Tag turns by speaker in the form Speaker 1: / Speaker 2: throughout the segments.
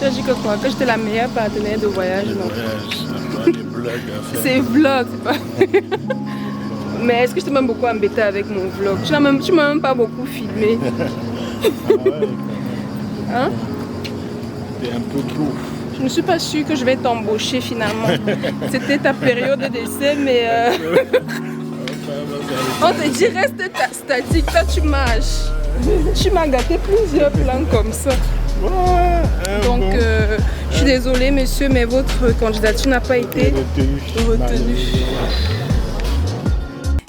Speaker 1: Tu as dit que quoi? Que j'étais la meilleure partenaire de voyage, non?
Speaker 2: Les blogs à faire.
Speaker 1: C'est vlog, c'est pas... Mais est-ce que je t'ai même beaucoup embêté avec mon vlog? Tu m'as même pas beaucoup filmé.
Speaker 2: Ah ouais,
Speaker 1: Hein?
Speaker 2: t'es un peu trop.
Speaker 1: Je ne suis pas sûre que je vais t'embaucher finalement. C'était ta période d'essai, mais on te dit reste statique, toi tu marches. Tu m'as gâté plusieurs plans comme ça.
Speaker 2: Ouais,
Speaker 1: Donc
Speaker 2: bon.
Speaker 1: je suis désolée monsieur, mais votre candidature n'a pas été retenue.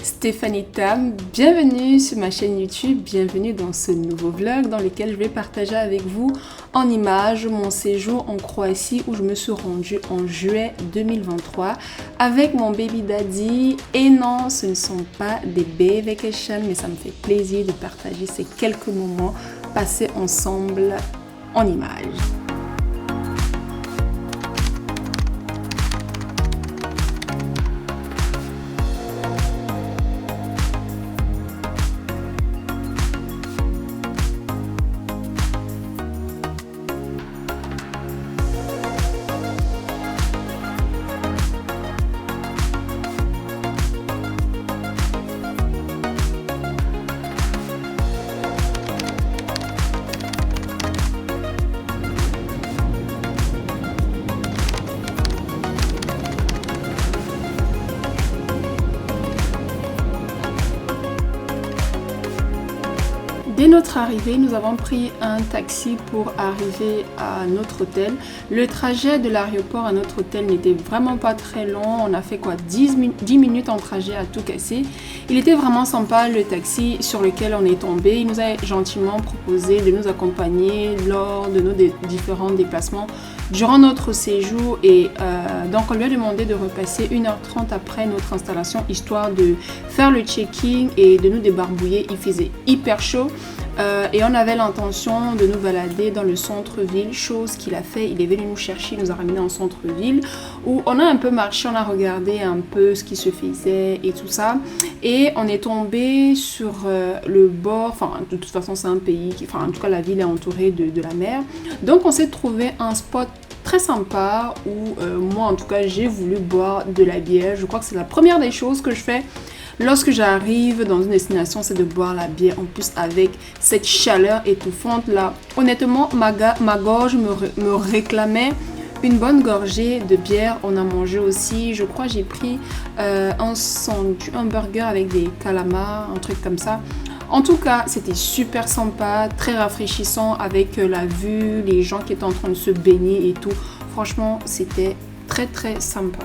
Speaker 1: Stéphanie Tam, bienvenue sur ma chaîne YouTube, bienvenue dans ce nouveau vlog dans lequel je vais partager avec vous en images mon séjour en Croatie où je me suis rendue en juillet 2023 avec mon baby daddy. Et non, ce ne sont pas des baby vacations, mais ça me fait plaisir de partager ces quelques moments passés ensemble en images. Dès notre arrivée, nous avons pris un taxi pour arriver à notre hôtel. Le trajet de l'aéroport à notre hôtel n'était vraiment pas très long. On a fait quoi 10 minutes en trajet à tout casser. Il était vraiment sympa le taxi sur lequel on est tombé. Il nous a gentiment proposé de nous accompagner lors de nos différents déplacements durant notre séjour. Et donc on lui a demandé de repasser 1h30 après notre installation histoire de faire le check-in et de nous débarbouiller. Il faisait hyper chaud. Et on avait l'intention de nous balader dans le centre-ville, chose qu'il a fait. Il est venu nous chercher, il nous a ramenés en centre-ville où on a un peu marché, on a regardé un peu ce qui se faisait et tout ça. Et on est tombé sur le bord, enfin de toute façon c'est un pays, en tout cas la ville est entourée de la mer. Donc on s'est trouvé un spot très sympa où moi en tout cas j'ai voulu boire de la bière. Je crois que c'est la première des choses que je fais lorsque j'arrive dans une destination, c'est de boire la bière. En plus, avec cette chaleur étouffante là, honnêtement, ma gorge me réclamait une bonne gorgée de bière. On a mangé aussi, je crois, j'ai pris un burger avec des calamars, un truc comme ça. En tout cas, c'était super sympa, très rafraîchissant avec la vue, les gens qui étaient en train de se baigner et tout. Franchement, c'était très très sympa.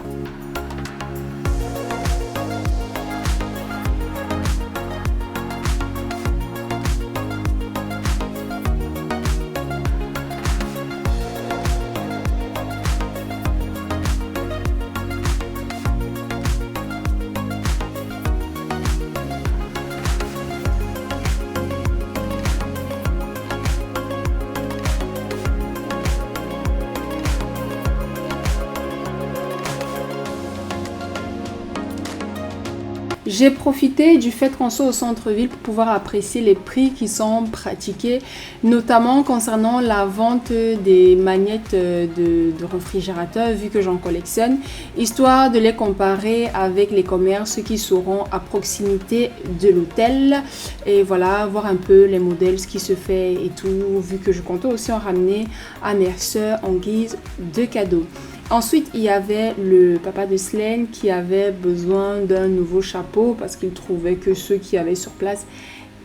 Speaker 1: J'ai profité du fait qu'on soit au centre-ville pour pouvoir apprécier les prix qui sont pratiqués, notamment concernant la vente des magnettes de réfrigérateur, vu que j'en collectionne, histoire de les comparer avec les commerces qui seront à proximité de l'hôtel. Et voilà, voir un peu les modèles, ce qui se fait et tout, vu que je comptais aussi en ramener à mes soeurs en guise de cadeau. Ensuite, il y avait le papa de Slaine qui avait besoin d'un nouveau chapeau parce qu'il trouvait que ceux qui avaient sur place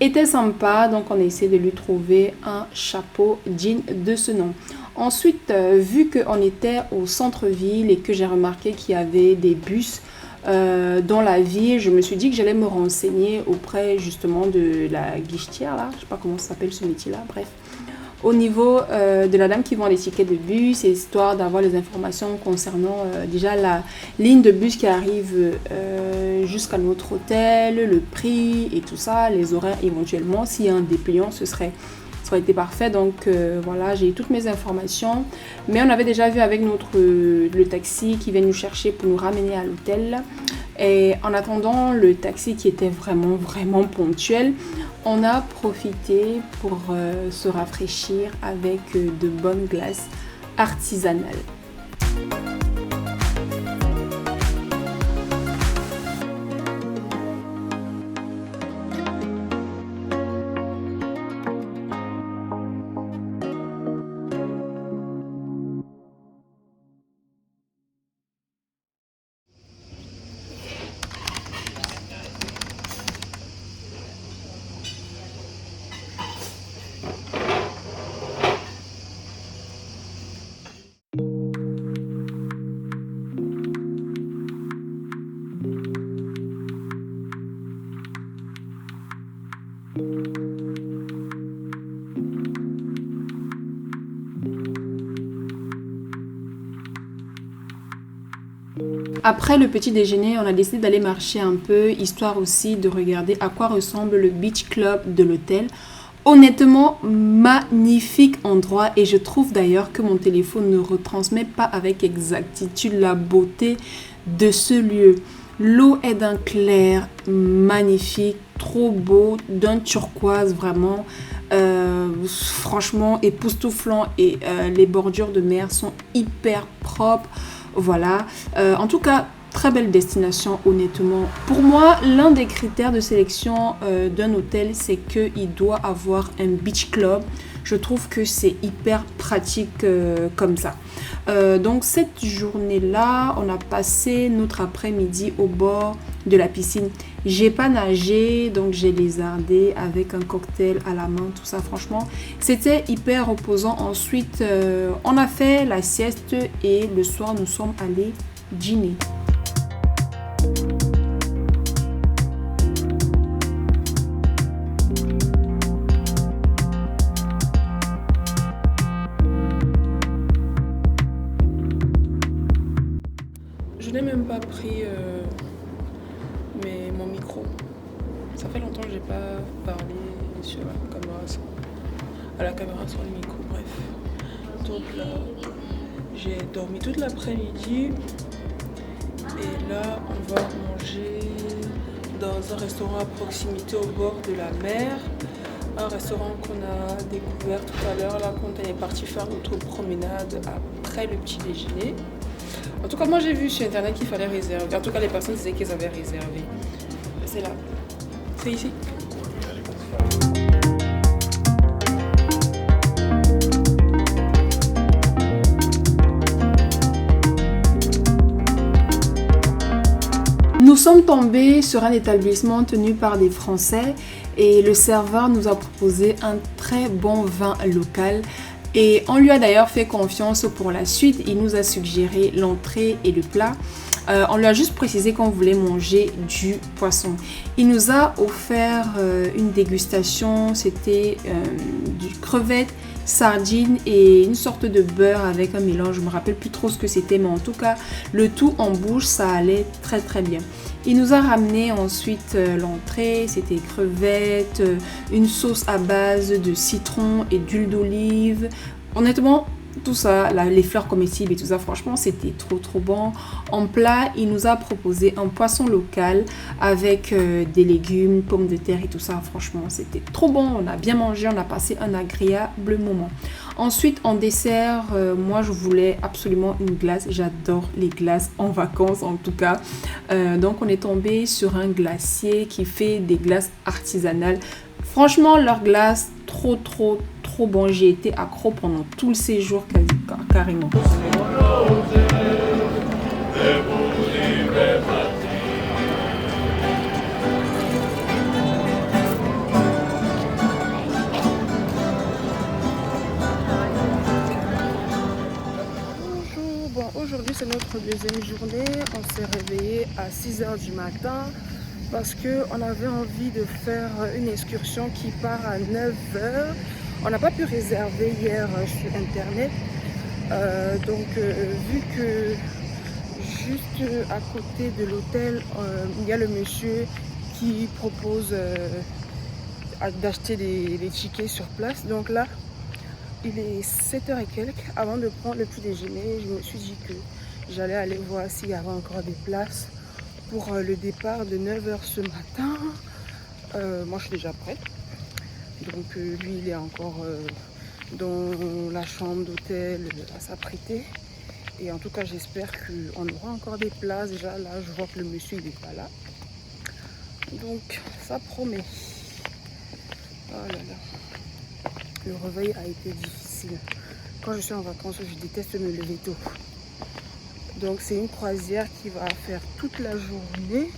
Speaker 1: étaient sympas. Donc, on a essayé de lui trouver un chapeau digne de ce nom. Ensuite, vu qu'on était au centre-ville et que j'ai remarqué qu'il y avait des bus dans la ville, je me suis dit que j'allais me renseigner auprès justement de la guichetière là. Je sais pas comment ça s'appelle ce métier-là, bref. Au niveau de la dame qui vend les tickets de bus, histoire d'avoir les informations concernant déjà la ligne de bus qui arrive jusqu'à notre hôtel, le prix et tout ça, les horaires éventuellement. S'il y a un dépliant, ça aurait été parfait. Donc voilà, j'ai toutes mes informations. Mais on avait déjà vu avec le taxi qui vient nous chercher pour nous ramener à l'hôtel. Et en attendant le taxi qui était vraiment ponctuel, on a profité pour se rafraîchir avec de bonnes glaces artisanal. Après le petit déjeuner, on a décidé d'aller marcher un peu, histoire aussi de regarder à quoi ressemble le beach club de l'hôtel. Honnêtement, magnifique endroit et je trouve d'ailleurs que mon téléphone ne retransmet pas avec exactitude la beauté de ce lieu. L'eau est d'un clair magnifique, trop beau, d'un turquoise vraiment, franchement époustouflant et les bordures de mer sont hyper propres. Voilà, en tout cas, très belle destination honnêtement. Pour moi, l'un des critères de sélection d'un hôtel, c'est qu'il doit avoir un beach club. Je trouve que c'est hyper pratique comme ça. Donc cette journée-là, on a passé notre après-midi au bord de la piscine. J'ai pas nagé, donc j'ai lézardé avec un cocktail à la main, tout ça. Franchement, c'était hyper reposant. Ensuite, on a fait la sieste et le soir, nous sommes allés dîner. Je n'ai même pas pris mon micro. Ça fait longtemps que j'ai pas parlé sur à la caméra sur le micro. Bref. Donc là, j'ai dormi toute l'après-midi. Et là, on va manger dans un restaurant à proximité au bord de la mer. Un restaurant qu'on a découvert tout à l'heure, là, quand on est parti faire notre promenade après le petit déjeuner. En tout cas, moi j'ai vu sur internet qu'il fallait réserver. En tout cas, les personnes disaient qu'ils avaient réservé. C'est là. C'est ici. Nous sommes tombés sur un établissement tenu par des Français et le serveur nous a proposé un très bon vin local. Et on lui a d'ailleurs fait confiance pour la suite. Il nous a suggéré l'entrée et le plat. On lui a juste précisé qu'on voulait manger du poisson. Il nous a offert une dégustation. C'était du crevette, sardines et une sorte de beurre avec un mélange. Je ne me rappelle plus trop ce que c'était, mais en tout cas, le tout en bouche, ça allait très très bien. Il nous a ramené ensuite l'entrée, c'était crevettes, une sauce à base de citron et d'huile d'olive. Honnêtement, tout ça, les fleurs comestibles et tout ça, franchement, c'était trop bon. En plat, il nous a proposé un poisson local avec des légumes, pommes de terre et tout ça. Franchement, c'était trop bon. On a bien mangé, on a passé un agréable moment. Ensuite, en dessert, moi, je voulais absolument une glace. J'adore les glaces en vacances, en tout cas. Donc, on est tombé sur un glacier qui fait des glaces artisanales. Franchement, leur glace, trop bon. J'ai été accro pendant tout le séjour, carrément. Aujourd'hui c'est notre deuxième journée. On s'est réveillé à 6h du matin parce qu'on avait envie de faire une excursion qui part à 9h. On n'a pas pu réserver hier sur internet. Vu que juste à côté de l'hôtel, il y a le monsieur qui propose d'acheter des tickets sur place. Donc là, il est 7h et quelques. Avant de prendre le petit déjeuner, je me suis dit que j'allais aller voir s'il y avait encore des places pour le départ de 9h ce matin. Moi, je suis déjà prête. Donc lui, il est encore
Speaker 3: dont la chambre d'hôtel va s'apprêter. Et en tout cas, j'espère qu'on aura encore des places. Déjà, là, je vois que le monsieur, il n'est pas là. Donc, ça promet. Oh là là. Le réveil a été difficile. Quand je suis en vacances, je déteste me lever tôt. Donc, c'est une croisière qui va faire toute la journée.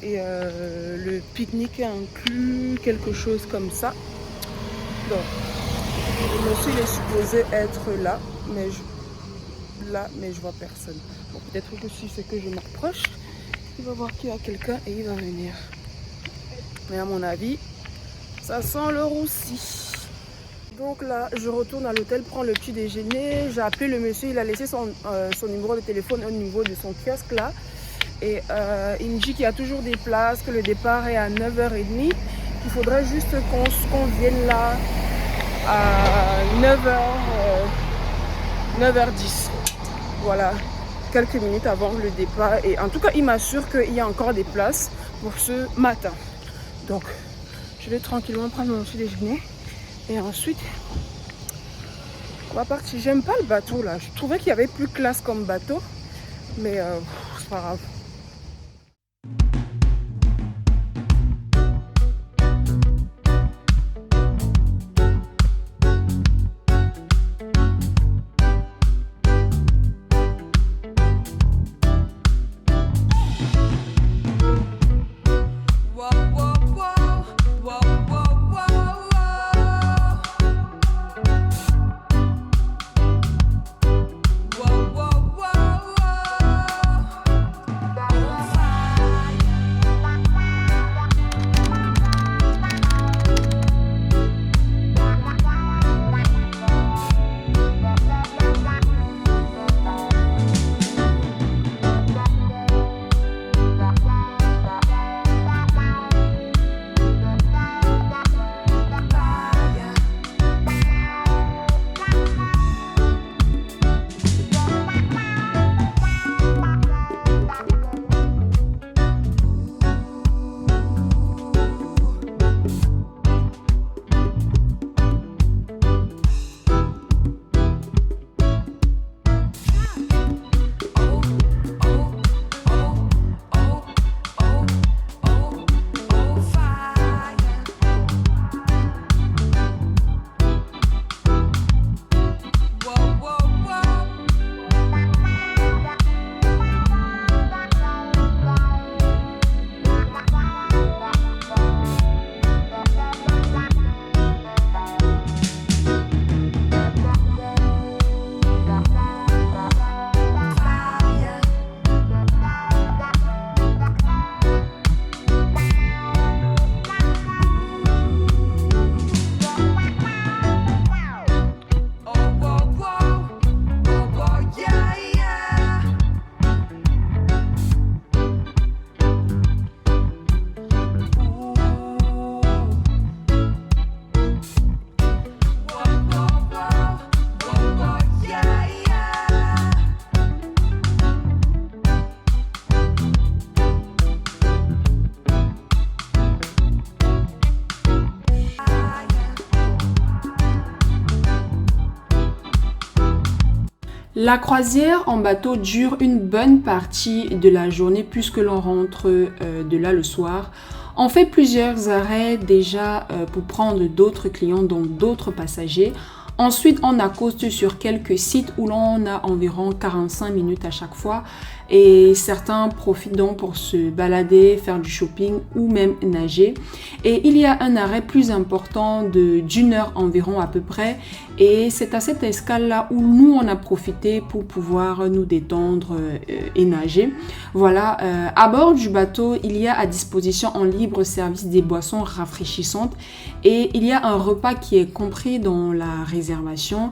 Speaker 3: Et le pique-nique est inclus, quelque chose comme ça. Donc, le monsieur il est supposé être là, mais je vois personne. Bon, peut-être que si c'est que je m'approche, il va voir qu'il y a quelqu'un et il va venir. Mais à mon avis, ça sent le roussi. Donc là, je retourne à l'hôtel, prendre le petit déjeuner. J'ai appelé le monsieur, il a laissé son numéro de téléphone au niveau de son kiosque là. Et il me dit qu'il y a toujours des places, que le départ est à 9h30. Il faudrait juste qu'on vienne là à 9h10. Voilà, quelques minutes avant le départ. Et en tout cas, il m'assure qu'il y a encore des places pour ce matin. Donc, je vais tranquillement prendre mon petit déjeuner. Et ensuite, on va partir. J'aime pas le bateau là. Je trouvais qu'il y avait plus classe comme bateau. Mais c'est pas grave.
Speaker 1: La croisière en bateau dure une bonne partie de la journée puisque l'on rentre de là le soir. On fait plusieurs arrêts déjà pour prendre d'autres clients, donc d'autres passagers. Ensuite, on accoste sur quelques sites où l'on a environ 45 minutes à chaque fois et certains profitent donc pour se balader, faire du shopping ou même nager. Et il y a un arrêt plus important d'une heure environ à peu près et c'est à cette escale-là où nous on a profité pour pouvoir nous détendre et nager. Voilà, à bord du bateau, il y a à disposition en libre service des boissons rafraîchissantes et il y a un repas qui est compris dans la réservation.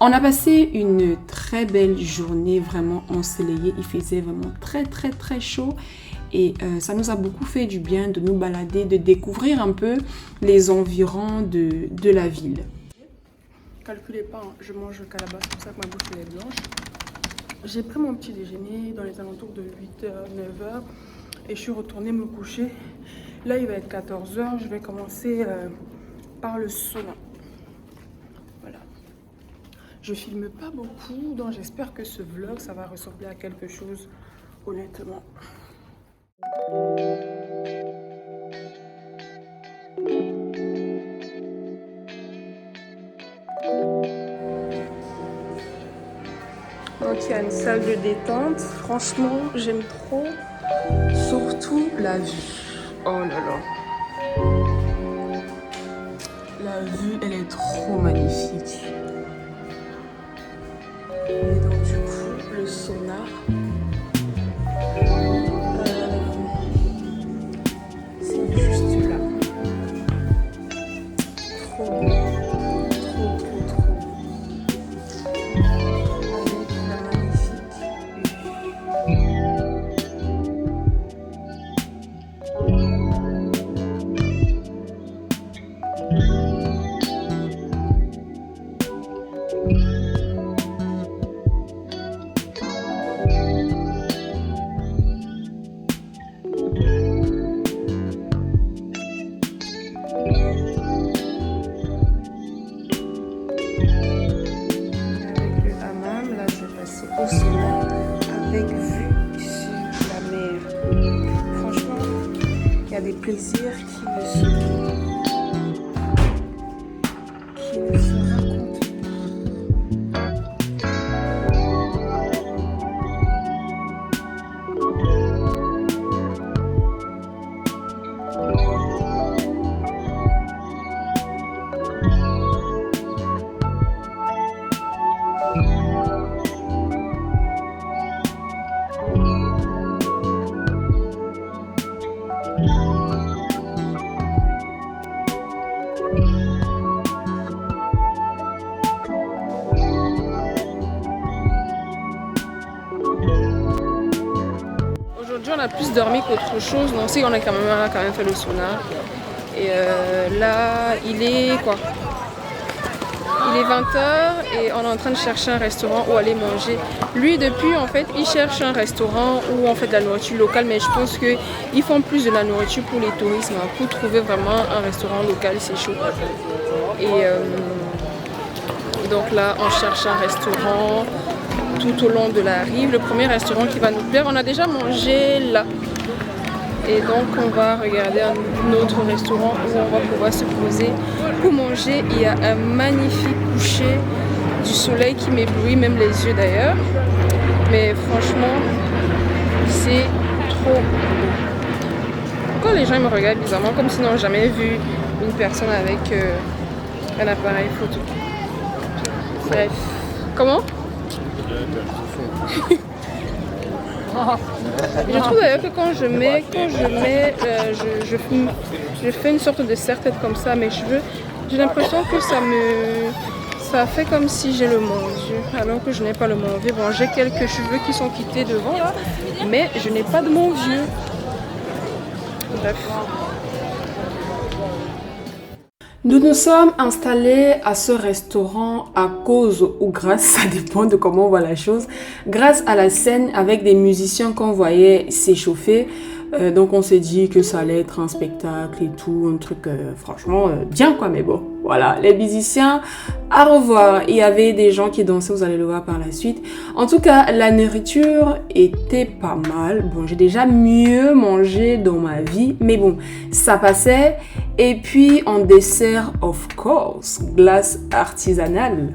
Speaker 1: On a passé une très belle journée, vraiment ensoleillée. Il faisait vraiment très chaud et ça nous a beaucoup fait du bien de nous balader, de découvrir un peu les environs de la ville.
Speaker 3: Calculez pas, hein, je mange le calebasse, c'est pour ça que ma bouche est blanche. J'ai pris mon petit déjeuner dans les alentours de 8h, 9h et je suis retournée me coucher. Là, il va être 14h, je vais commencer par le sauna. Je filme pas beaucoup, donc j'espère que ce vlog, ça va ressembler à quelque chose, honnêtement. Donc il y a une salle de détente, franchement j'aime trop, surtout la vue. Oh là là. La vue elle est trop magnifique. Et donc du coup le sauna. C'est juste là. Trop beau. Au sauna avec vue sur la mer. Franchement, il y a des plaisirs qui ne se racontent Aujourd'hui, on a plus dormi qu'autre chose. Donc, si on a quand même fait le sauna. Et là, il est quoi? Il est 20h et on est en train de chercher un restaurant où aller manger. Lui, depuis, en fait, il cherche un restaurant où on fait de la nourriture locale. Mais je pense qu'ils font plus de la nourriture pour les touristes. Pour trouver vraiment un restaurant local, c'est chaud. Et donc là, on cherche un restaurant tout au long de la rive. Le premier restaurant qui va nous plaire, on a déjà mangé là. Et donc on va regarder un autre restaurant où on va pouvoir se poser pour manger. Il y a un magnifique coucher du soleil qui m'éblouit, même les yeux d'ailleurs. Mais franchement, c'est trop beau. Quand les gens me regardent bizarrement, comme s'ils n'ont jamais vu une personne avec un appareil photo. Bref. Comment? Je trouve d'ailleurs que quand je fais une sorte de serre-tête comme ça à mes cheveux, j'ai l'impression que ça fait comme si j'ai le mordu, alors que je n'ai pas le mordu. Bon, j'ai quelques cheveux qui sont quittés devant là, mais je n'ai pas de mordu. Bref.
Speaker 1: Nous nous sommes installés à ce restaurant à cause ou grâce, ça dépend de comment on voit la chose, grâce à la scène avec des musiciens qu'on voyait s'échauffer. Donc on s'est dit que ça allait être un spectacle et tout, un truc franchement bien quoi, mais bon, voilà, les musiciens, à revoir. Il y avait des gens qui dansaient, vous allez le voir par la suite. En tout cas, la nourriture était pas mal. Bon, j'ai déjà mieux mangé dans ma vie, mais bon, ça passait. Et puis en dessert, of course, glace artisanale.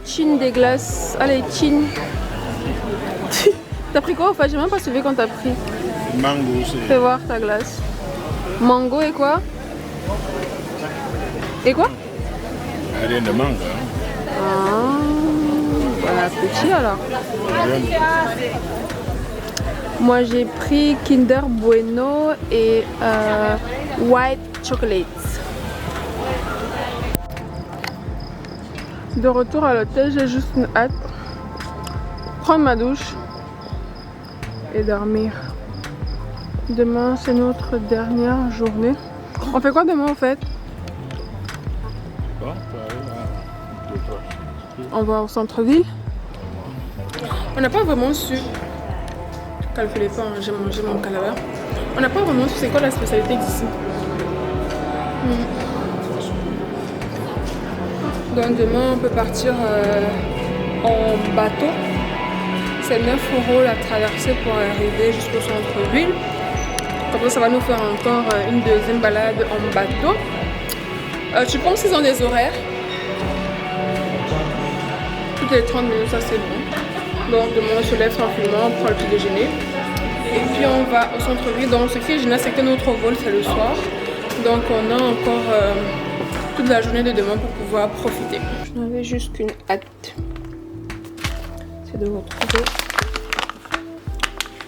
Speaker 1: Chin des glaces. Allez, chin. T'as pris quoi? Enfin, j'ai même pas suivi quand t'as pris.
Speaker 2: Mango, c'est...
Speaker 3: Fais voir ta glace. Mango et quoi? Et quoi?
Speaker 2: Rien de mangue.
Speaker 3: Ah, bon appétit alors. Moi j'ai pris Kinder Bueno et White Chocolate. De retour à l'hôtel, j'ai juste une hâte. Prendre ma douche et dormir. Demain c'est notre dernière journée. On fait quoi demain en fait?
Speaker 2: Bon,
Speaker 3: On va au centre-ville. On n'a pas vraiment su. Calculez pas, hein, j'ai mangé mon calava. On n'a pas vraiment su c'est quoi la spécialité d'ici. Donc demain on peut partir en bateau. C'est 9 € la traversée pour arriver jusqu'au centre-ville. Comme ça, ça va nous faire encore une deuxième balade en bateau. Tu penses qu'ils ont des horaires? Toutes les 30 minutes, ça c'est bon. Donc demain on se lève tranquillement, on prend le petit déjeuner. Et puis on va au centre-ville. Donc ce qui est génial, c'est que notre vol c'est le soir. Donc on a encore toute la journée de demain pour pouvoir profiter. Je n'avais juste qu'une hâte. C'est de retrouver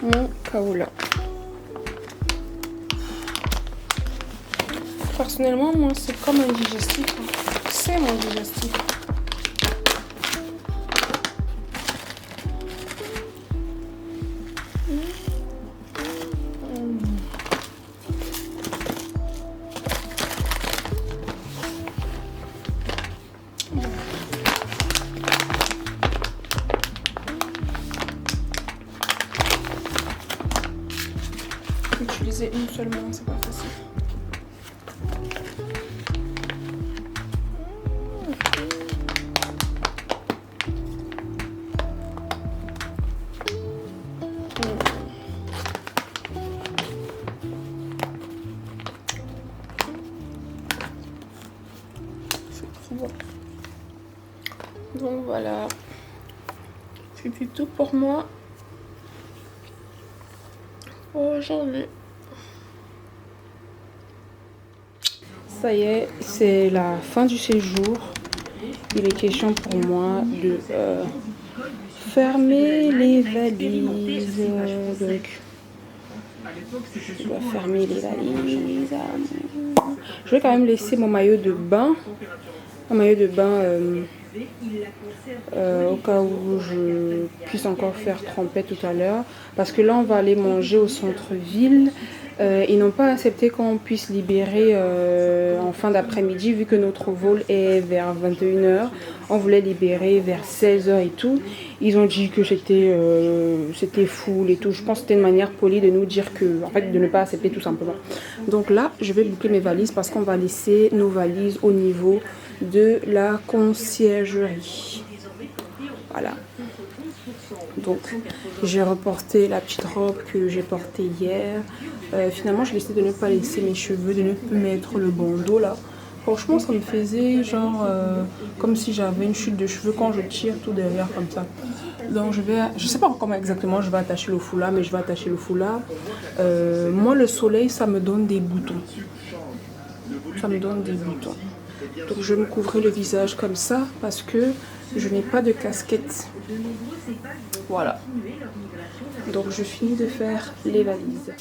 Speaker 3: mon kaola. Personnellement, moi, c'est comme un digestif. C'est mon digestif. Utiliser une seule main, c'est pas facile. Donc voilà, c'était tout pour moi aujourd'hui. Ça y est, c'est la fin du séjour. Il est question pour moi de fermer les valises. Donc, je dois fermer les valises. Je vais quand même laisser mon maillot de bain. Un maillot de bain au cas où je puisse encore faire tremper tout à l'heure. Parce que là, on va aller manger au centre-ville. Ils n'ont pas accepté qu'on puisse libérer en fin d'après-midi vu que notre vol est vers 21 h. On voulait libérer vers 16 h et tout. Ils ont dit que c'était full et tout. Je pense que c'était une manière polie de nous dire que, en fait, de ne pas accepter tout simplement. Donc là, je vais boucler mes valises parce qu'on va laisser nos valises au niveau de la conciergerie. Voilà. Donc j'ai reporté la petite robe que j'ai portée hier. Finalement j'ai décidé de ne pas laisser mes cheveux, de ne plus mettre le bandeau là. Franchement ça me faisait genre comme si j'avais une chute de cheveux quand je tire tout derrière comme ça. Donc je sais pas comment exactement je vais attacher le foulard, mais je vais attacher le foulard. Moi le soleil ça me donne des boutons. Ça me donne des boutons. Donc je vais me couvrir le visage comme ça parce que je n'ai pas de casquette. Voilà. Donc je finis de faire les valises.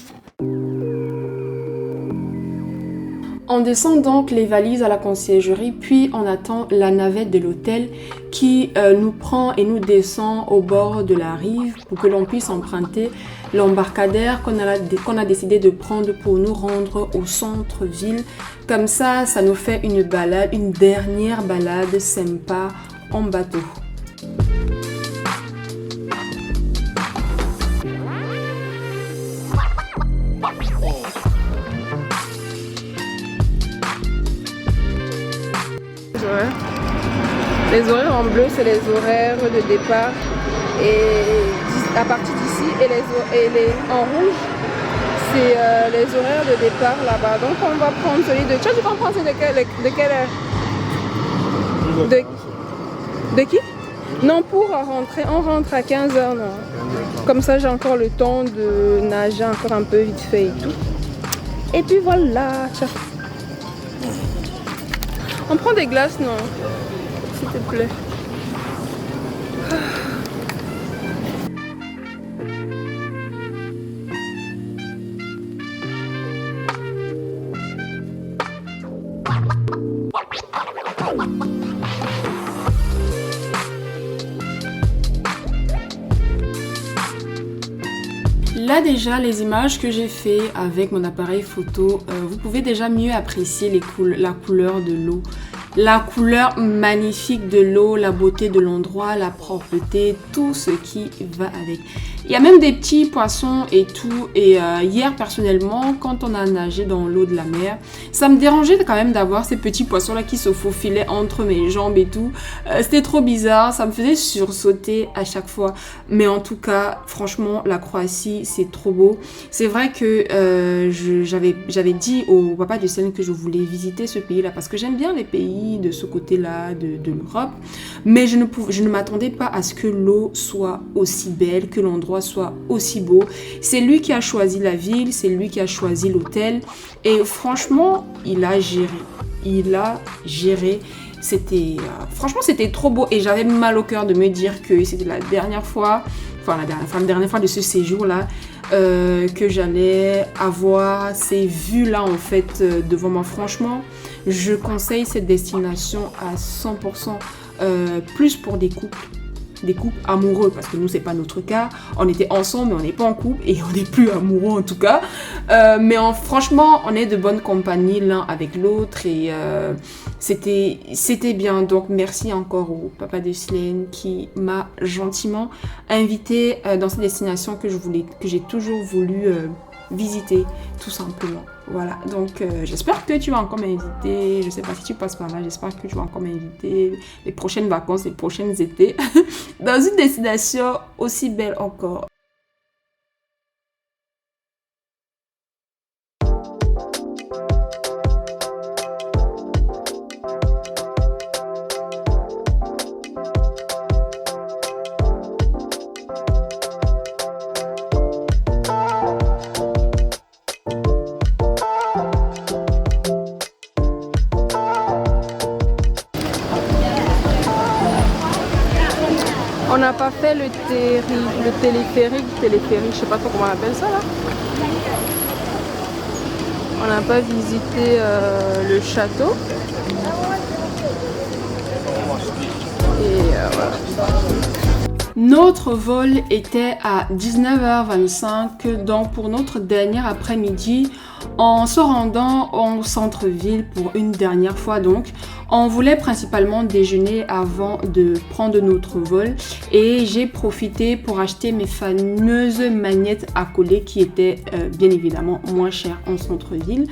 Speaker 3: On descend donc les valises à la conciergerie, puis on attend la navette de l'hôtel qui nous prend et nous descend au bord de la rive pour que l'on puisse emprunter l'embarcadère qu'on a décidé de prendre pour nous rendre au centre-ville. Comme ça, ça nous fait une balade, une dernière balade sympa en bateau. Les horaires en bleu, c'est les horaires de départ et à partir d'ici et les en rouge, c'est les horaires de départ là-bas. Donc on va prendre celui de... Tu comprends c'est de quelle heure? De qui? Non, pour rentrer, on rentre à 15h, non. Comme ça, j'ai encore le temps de nager encore un peu vite fait et tout. Et puis voilà, tiens. On prend des glaces, non? S'il te plaît.
Speaker 1: Là déjà, les images que j'ai fait avec mon appareil photo, vous pouvez déjà mieux apprécier la couleur de l'eau. La couleur magnifique de l'eau, la beauté de l'endroit, la propreté, tout ce qui va avec. Il y a même des petits poissons et tout. Et hier, personnellement, quand on a nagé dans l'eau de la mer, ça me dérangeait quand même d'avoir ces petits poissons-là qui se faufilaient entre mes jambes et tout. C'était trop bizarre, ça me faisait sursauter à chaque fois. Mais en tout cas, franchement, la Croatie, c'est trop beau. C'est vrai que j'avais dit au papa de Céline que je voulais visiter ce pays-là parce que j'aime bien les pays de ce côté-là de l'Europe. Mais je ne m'attendais pas à ce que l'eau soit aussi belle, que l'endroit soit aussi beau. C'est lui qui a choisi la ville, c'est lui qui a choisi l'hôtel et franchement, il a géré. C'était franchement, c'était trop beau et j'avais mal au cœur de me dire que c'était la dernière fois de ce séjour-là que j'allais avoir ces vues-là en fait devant moi. Franchement, je conseille cette destination à 100%, plus pour des couples amoureux, parce que nous c'est pas notre cas, on était ensemble mais on n'est pas en couple et on n'est plus amoureux en tout cas, mais franchement on est de bonne compagnie l'un avec l'autre et c'était bien. Donc merci encore au papa de Silène qui m'a gentiment invité dans cette destination que j'ai toujours voulu visiter tout simplement. Voilà, donc j'espère que tu vas encore m'inviter. Je sais pas si tu passes par là, j'espère que tu vas encore m'inviter les prochaines vacances, les prochaines étés dans une destination aussi belle encore.
Speaker 3: On n'a pas fait le téléphérique, je sais pas trop comment on appelle ça là. On n'a pas visité le château. Et voilà.
Speaker 1: Notre vol était à 19h25, donc pour notre dernier après-midi, en se rendant au centre-ville pour une dernière fois donc, on voulait principalement déjeuner avant de prendre notre vol et j'ai profité pour acheter mes fameuses magnettes à coller qui étaient bien évidemment moins chères en centre-ville.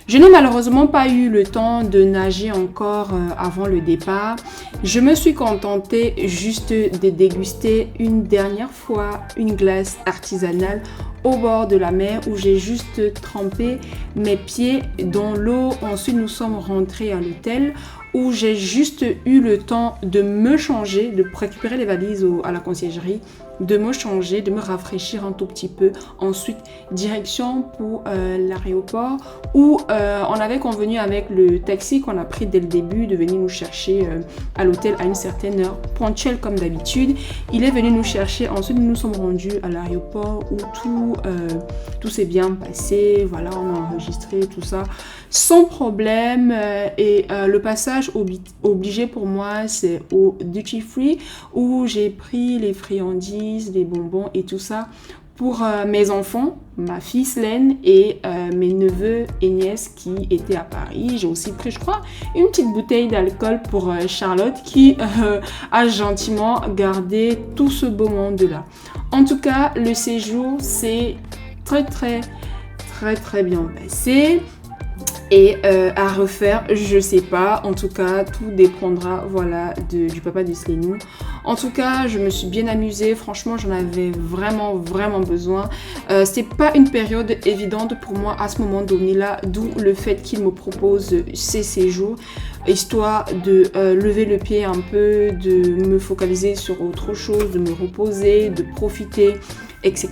Speaker 1: Je n'ai malheureusement pas eu le temps de nager encore avant le départ. Je me suis contentée juste de déguster une dernière fois une glace artisanale au bord de la mer où j'ai juste trempé mes pieds dans l'eau. Ensuite, nous sommes rentrés à l'hôtel où j'ai juste eu le temps de me changer, de récupérer les valises à la conciergerie, de me changer, de me rafraîchir un tout petit peu. Ensuite, direction pour l'aéroport où on avait convenu avec le taxi qu'on a pris dès le début de venir nous chercher à l'hôtel à une certaine heure, ponctuelle comme d'habitude. Il est venu nous chercher. Ensuite, nous nous sommes rendus à l'aéroport où tout s'est bien passé. Voilà, on a enregistré tout ça sans problème. Et le passage obligé pour moi, c'est au Duty Free où j'ai pris les friandises, les bonbons et tout ça pour mes enfants, ma fille Slaine et mes neveux et nièces qui étaient à Paris. J'ai aussi pris, je crois, une petite bouteille d'alcool pour Charlotte qui a gentiment gardé tout ce beau monde-là. En tout cas, le séjour s'est très bien passé. Et à refaire, je sais pas, en tout cas tout dépendra voilà du papa de Slénou. En tout cas, je me suis bien amusée. Franchement, j'en avais vraiment besoin. C'est pas une période évidente pour moi à ce moment donné-là, d'où le fait qu'il me propose ces séjours, histoire de lever le pied un peu, de me focaliser sur autre chose, de me reposer, de profiter, etc.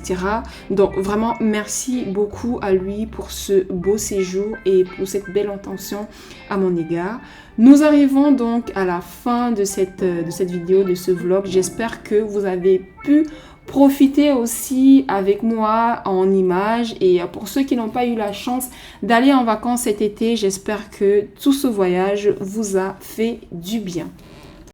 Speaker 1: Donc vraiment merci beaucoup à lui pour ce beau séjour et pour cette belle intention à mon égard. Nous arrivons donc à la fin de cette vidéo, de ce vlog. J'espère que vous avez pu profiter aussi avec moi en images, et pour ceux qui n'ont pas eu la chance d'aller en vacances cet été, j'espère que tout ce voyage vous a fait du bien.